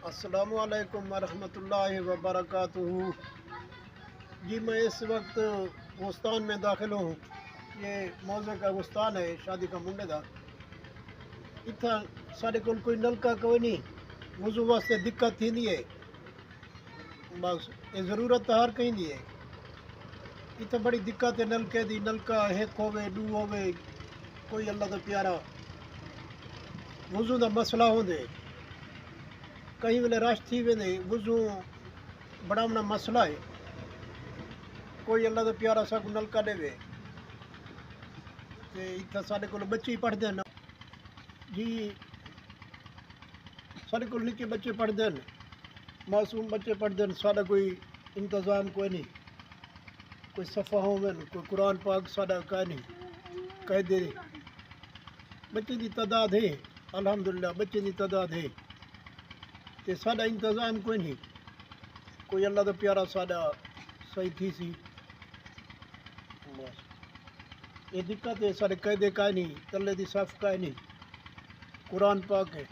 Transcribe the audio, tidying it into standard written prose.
السلام علیکم ورحمۃ اللہ وبرکاتہ۔ جی میں اس وقت گوستان میں داخل ہوں۔ یہ موزے کا گوستان ہے، شادی کا منڈے دا۔ اتنا سارے کوئی نلکا کوئی نہیں، وضو واسطے دقت تھی ہے، بس یہ ضرورت ہر کہیں دی ہے۔ اتنا بڑی دقت ہے نلکے دی، نلکا ایک ہوے دو ہوے، کوئی اللہ تو پیارا وضو دا مسئلہ ہوندے، کئی ویلے رش تھی ویندے، وضو بڑھاونا مسئلہ ہے، کوئی اللہ دا پیارا سا کو نلکا دے وے تے اتنا سارے کو بچے پڑھتے ہیں جی، سارے کو نکے بچے پڑھتے ہیں، معصوم بچے پڑھتے ہیں، سارا کوئی انتظام کوئی نہیں، کوئی صفحہ ہوئے کوئی قرآن پاک سارا کا نہیں کہہ دے، بچے دی تعداد ہے الحمدللہ، بچے دی تعداد ہے تے سارا انتظام کوئی نہیں، کوئی اللہ دا پیارا سارا صحیح تھی سی، بس یہ دقت ہے، سارے قیدے کا نہیں، تلے دی صف کا نہیں، قرآن پاک ہے۔